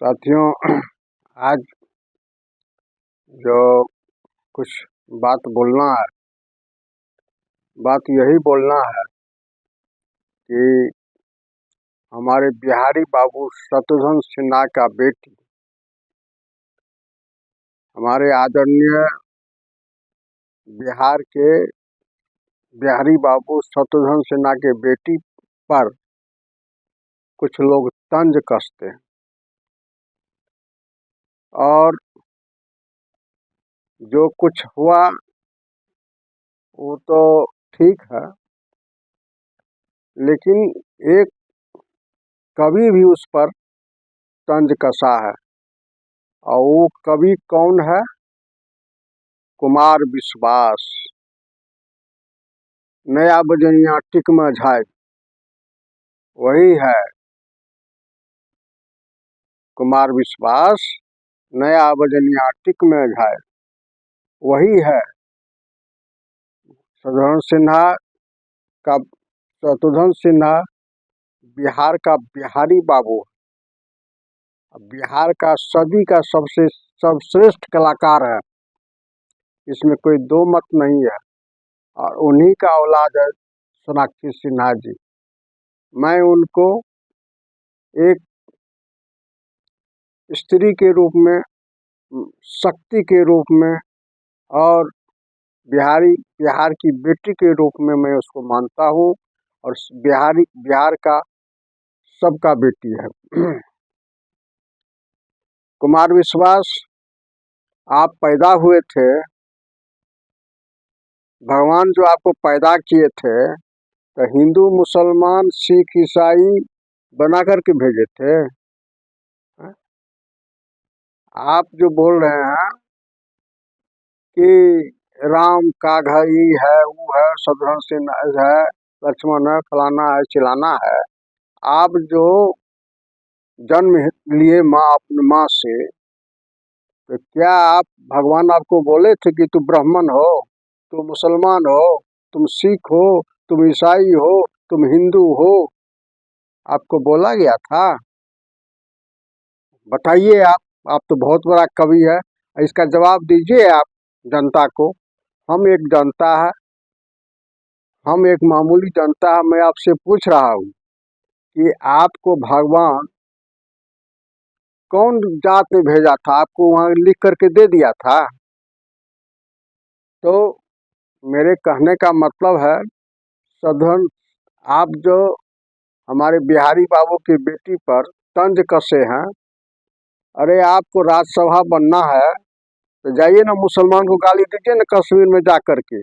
साथियों, आज जो कुछ बात बोलना है, बात यही बोलना है कि हमारे बिहारी बाबू शत्रुघ्न सिन्हा का बेटी, हमारे आदरणीय बिहार के बिहारी बाबू शत्रुघ्न सिन्हा के बेटी पर कुछ लोग तंज कसते हैं। और जो कुछ हुआ वो तो ठीक है, लेकिन एक कवि भी उस पर तंज कसा है, और वो कवि कौन है? कुमार विश्वास। नया बजनिया टिक में झाई, वही है कुमार विश्वास। नया बजनिया टिक में झाई, वही है शत्रुघ्न सिन्हा का। शत्रुघ्न सिन्हा बिहार का बिहारी बाबू, बिहार का सदी का सबसे सर्वश्रेष्ठ कलाकार है, इसमें कोई दो मत नहीं है। और उन्हीं का औलाद है सोनाक्षी सिन्हा जी। मैं उनको एक स्त्री के रूप में, शक्ति के रूप में, और बिहार की बेटी के रूप में मैं उसको मानता हूँ। और बिहार का सबका बेटी है। कुमार विश्वास, आप पैदा हुए थे, भगवान जो आपको पैदा किए थे तो हिंदू मुसलमान सिख ईसाई बना करके भेजे थे। आप जो बोल रहे हैं कि राम का घर ये है, वो है, शत्रुघ्न सिन्हा है, लक्ष्मण है, फलाना है, चिलाना है। आप जो जन्म लिए माँ अपनी माँ से, तो क्या आप भगवान आपको बोले थे कि तुम ब्राह्मण हो, तुम मुसलमान हो, तुम सिख हो, तुम ईसाई हो, तुम हिंदू हो? आपको बोला गया था? बताइए आप तो बहुत बड़ा कवि है, इसका जवाब दीजिए आप जनता को। हम एक जनता है, हम एक मामूली जनता है। मैं आपसे पूछ रहा हूँ कि आपको भगवान कौन जात में भेजा था? आपको वहाँ लिख करके दे दिया था? तो मेरे कहने का मतलब है, सधन आप जो हमारे बिहारी बाबू की बेटी पर तंज कसे हैं, अरे आपको राज्यसभा बनना है तो जाइए ना, मुसलमान को गाली दीजिए ना, कश्मीर में जा करके,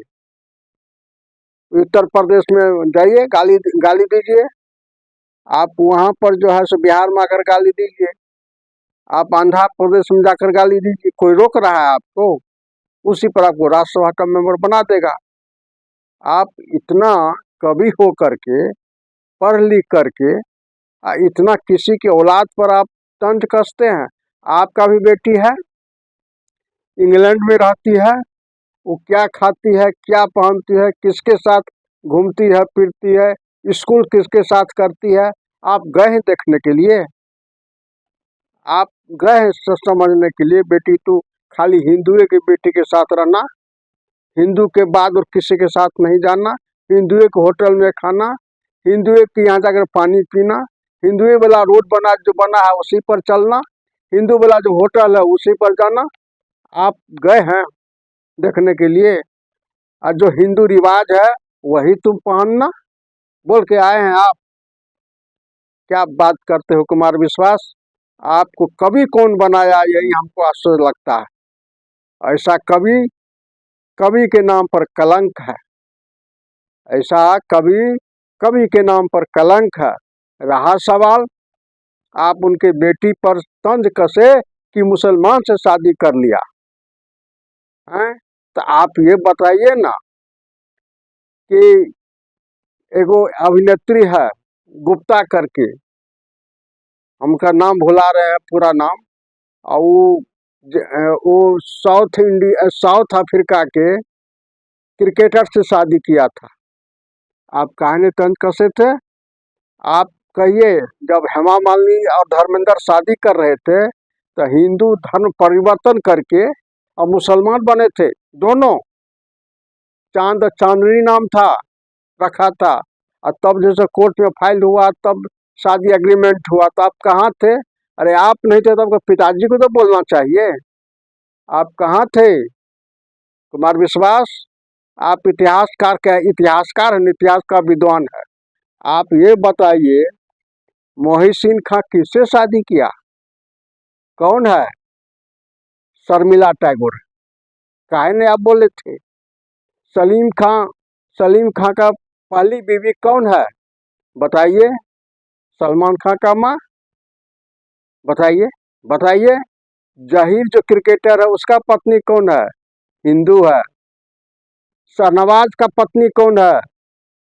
उत्तर प्रदेश में जाइए, गाली गाली दीजिए। आप वहाँ पर जो है सो बिहार में आकर गाली दीजिए, आप आंध्र प्रदेश में जाकर गाली दीजिए, कोई रोक रहा है आपको? उसी पर आपको राज्यसभा का मेंबर बना देगा। आप इतना कवि हो करके, पढ़ लिख करके, इतना किसी की औलाद पर आप तंज कसते हैं। आपका भी बेटी है, इंग्लैंड में रहती है, वो क्या खाती है, क्या पहनती है, किसके साथ घूमती है फिरती है, स्कूल किसके साथ करती है? आप गए हैं देखने के लिए? आप गए हैं समझने के लिए? बेटी तो खाली हिंदुए की बेटी के साथ रहना, हिंदू के बाद और किसी के साथ नहीं जाना, हिंदुए के होटल में खाना, हिंदुए के यहाँ जाकर पानी पीना, हिंदुए वाला रोड जो बना है उसी पर चलना, हिंदू वाला जो होटल है उसी पर जाना। आप गए हैं देखने के लिए? और जो हिंदू रिवाज है वही तुम पहनना बोल के आए हैं आप? क्या बात करते हो कुमार विश्वास? आपको कवि कौन बनाया, यही हमको आश्चर्य लगता है। ऐसा कवि, कवि के नाम पर कलंक है। ऐसा कवि, कवि के नाम पर कलंक है। रहा सवाल, आप उनके बेटी पर तंज कसे कि मुसलमान से शादी कर लिया है? तो आप ये बताइए ना कि एगो अभिनेत्री है गुप्ता करके, हमका नाम भुला रहे हैं पूरा नाम, और वो साउथ अफ्रीका के क्रिकेटर से शादी किया था। आप काहे तंज कसे थे? आप कहिए, जब हेमा मालिनी और धर्मेंद्र शादी कर रहे थे तो हिंदू धर्म परिवर्तन करके और मुसलमान बने थे दोनों। चांद चांदनी नाम था, रखा था। और तब जैसे कोर्ट में फाइल हुआ तब शादी एग्रीमेंट हुआ, तो आप कहाँ थे? अरे आप नहीं थे तो आपके पिताजी को तो बोलना चाहिए। आप कहाँ थे कुमार विश्वास? आप इतिहासकार क्या, इतिहासकार हैं, इतिहास का विद्वान है। आप ये बताइए, मोहिसीन खां किससे शादी किया? कौन है? शर्मिला टैगोर। काहे ने आप बोले थे? सलीम खां, सलीम खां का पहली बीवी कौन है? बताइए। सलमान खां का माँ? बताइए, बताइए। जहीर जो क्रिकेटर है उसका पत्नी कौन है? हिंदू है। शाहनवाज का पत्नी कौन है?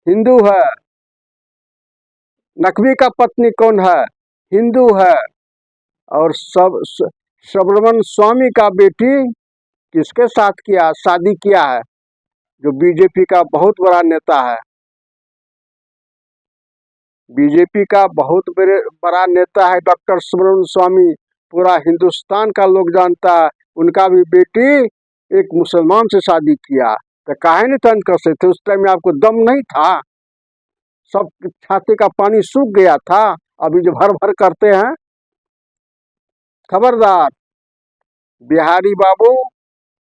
हिंदू है। नकवी का पत्नी कौन है? हिंदू है। और सुब्रमण्यम स्वामी का बेटी किसके साथ किया, शादी किया है? जो बीजेपी का बहुत बड़ा नेता है, बीजेपी का बहुत बड़ा नेता है डॉक्टर सुब्रमण्यम स्वामी। पूरा हिंदुस्तान का लोग जानता है। उनका भी बेटी एक मुसलमान से शादी किया। तो काहे नहीं तंज कर सकते? उस टाइम में आपको दम नहीं था? सब छाती का पानी सूख गया था, अभी जो भर भर करते हैं। खबरदार, बिहारी बाबू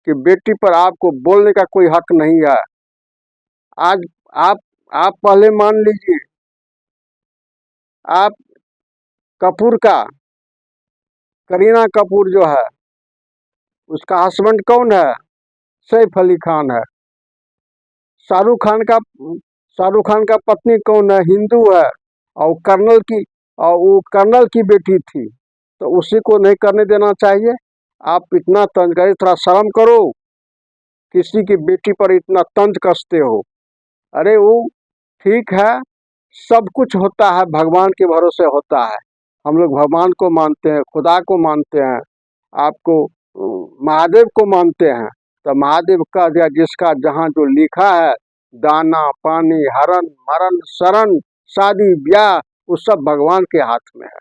की बेटी पर आपको बोलने का कोई हक नहीं है। आज आप आप पहले मान लीजिए, आप कपूर का, करीना कपूर जो है उसका हस्बैंड कौन है? सैफ अली खान है। शाहरुख खान का, शाहरुख खान का पत्नी कौन है? हिंदू है। और कर्नल की, और वो कर्नल की बेटी थी, तो उसी को नहीं करने देना चाहिए? आप इतना तंज करे, थोड़ा शर्म करो। किसी की बेटी पर इतना तंज कसते हो? अरे वो ठीक है, सब कुछ होता है भगवान के भरोसे होता है। हम लोग भगवान को मानते हैं, खुदा को मानते हैं, आपको महादेव को मानते हैं। तो महादेव का या जिसका जहाँ जो लिखा है, दाना पानी हरण मरण शरण शादी ब्याह, वो सब भगवान के हाथ में है।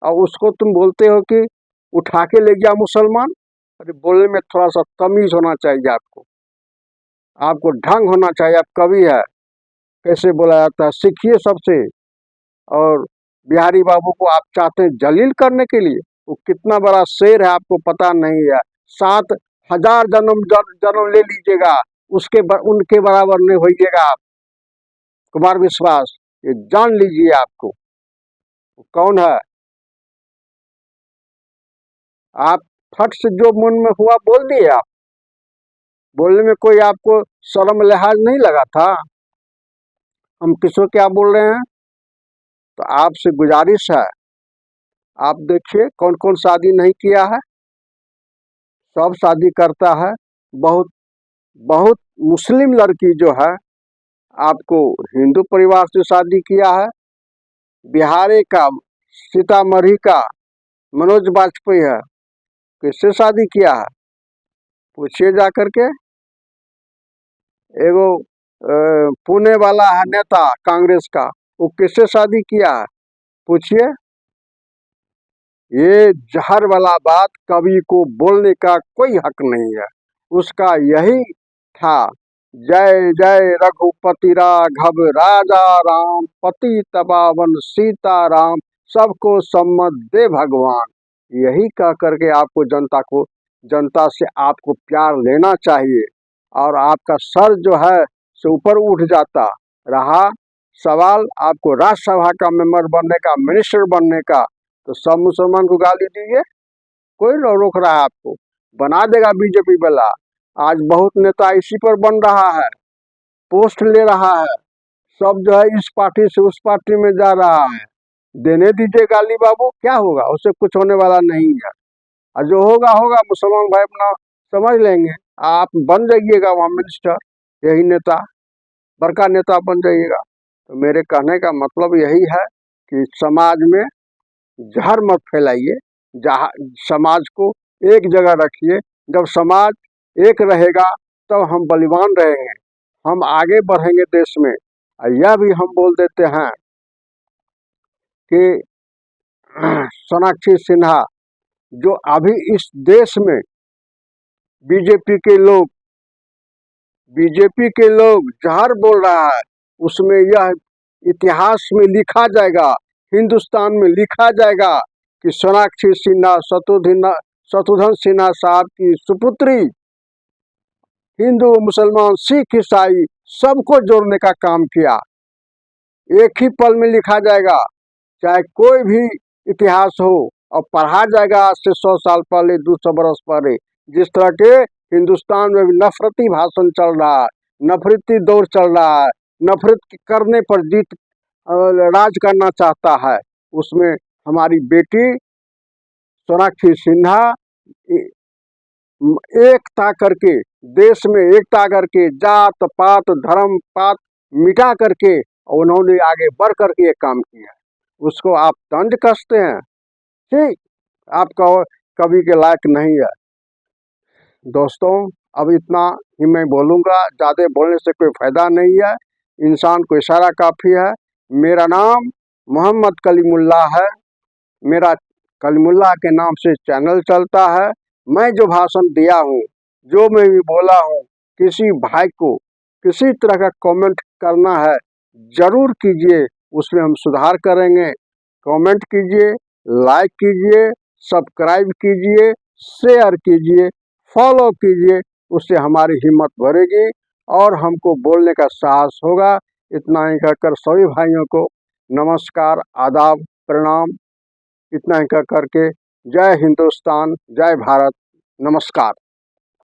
और उसको तुम बोलते हो कि उठा के ले गया मुसलमान? अरे बोलने में थोड़ा सा तमीज होना चाहिए आपको, आपको ढंग होना चाहिए। आप कवि है, कैसे बोला जाता है, सीखिए सबसे। और बिहारी बाबू को आप चाहते हैं जलील करने के लिए? वो कितना बड़ा शेर है आपको पता नहीं है। 7,000 जन्म जन्म ले लीजिएगा, उनके बराबर नहीं होइएगा आप कुमार विश्वास, ये जान लीजिए। आपको कौन है? आप फट से जो मन में हुआ बोल दिए। आप बोलने में कोई आपको शर्म लिहाज नहीं लगा था? हम किसको क्या बोल रहे हैं? तो आपसे गुजारिश है, आप देखिए कौन कौन शादी नहीं किया है, सब शादी करता है। बहुत बहुत मुस्लिम लड़की जो है आपको हिंदू परिवार से शादी किया है। बिहार का, सीतामढ़ी का मनोज वाजपेयी है, किससे शादी किया है? पूछिए जा करके। एगो पुणे वाला है नेता कांग्रेस का, वो किससे शादी किया है? पूछिए। ये जहर वाला बात कवि को बोलने का कोई हक नहीं है। उसका यही था, जय जय रघुपति राघव राजा राम, पतित पावन सीता राम, सबको सम्मत दे भगवान। यही कह करके आपको जनता से आपको प्यार लेना चाहिए। और आपका सर जो है से ऊपर उठ जाता। रहा सवाल आपको राज्यसभा का मेंबर बनने का, मिनिस्टर बनने का, तो सब मुसलमान को गाली दीजिए, कोई न रोक रहा है आपको। बना देगा बीजेपी वाला। आज बहुत नेता इसी पर बन रहा है, पोस्ट ले रहा है, सब जो है इस पार्टी से उस पार्टी में जा रहा है। देने दीजिए गाली बाबू, क्या होगा? उससे कुछ होने वाला नहीं है। और जो होगा होगा, मुसलमान भाई अपना समझ लेंगे। आप बन जाइएगा वहाँ मिनिस्टर, यही नेता, बड़का नेता बन जाइएगा। तो मेरे कहने का मतलब यही है कि समाज में जहर मत फैलाइए, जहाँ समाज को एक जगह रखिए। जब समाज एक रहेगा तब हम बलिवान रहेंगे, हम आगे बढ़ेंगे देश में। यह भी हम बोल देते हैं कि सोनाक्षी सिन्हा जो अभी इस देश में बीजेपी के लोग जहर बोल रहा है, उसमें यह इतिहास में लिखा जाएगा, हिंदुस्तान में लिखा जाएगा कि सोनाक्षी सिन्हा शत्रुघ्न सिन्हा साहब की सुपुत्री हिंदू, मुसलमान, सिख, ईसाई सबको जोड़ने का काम किया। एक ही पल में लिखा जाएगा, चाहे कोई भी इतिहास हो, और पढ़ा जाएगा आज से 100 साल पहले, 200 बरस पहले। जिस तरह के हिंदुस्तान में भी नफरती भाषण चल रहा है, नफरती दौर चल रहा है, नफरत करने पर जीत राज करना चाहता है, उसमें हमारी बेटी सोनाक्षी सिन्हा एकता करके, देश में एकता करके, जात पात धर्म पात मिटा करके उन्होंने आगे बढ़ करके एक काम किया। उसको आप तंज कसते हैं, ठीक, आपका कवि के लायक नहीं है। दोस्तों, अब इतना ही मैं बोलूँगा, ज़्यादा बोलने से कोई फ़ायदा नहीं है। इंसान को इशारा काफ़ी है। मेरा नाम मोहम्मद कलीमुल्लाह है। मेरा कलीमुल्लाह के नाम से चैनल चलता है। मैं जो भाषण दिया हूँ, जो मैं भी बोला हूँ, किसी भाई को किसी तरह का कमेंट करना है ज़रूर कीजिए, उसमें हम सुधार करेंगे। कमेंट कीजिए, लाइक कीजिए, सब्सक्राइब कीजिए, शेयर कीजिए, फॉलो कीजिए, उससे हमारी हिम्मत बढ़ेगी और हमको बोलने का साहस होगा। इतना ही कहकर सभी भाइयों को नमस्कार, आदाब, प्रणाम। इतना ही कह करके जय हिंदुस्तान, जय भारत, नमस्कार।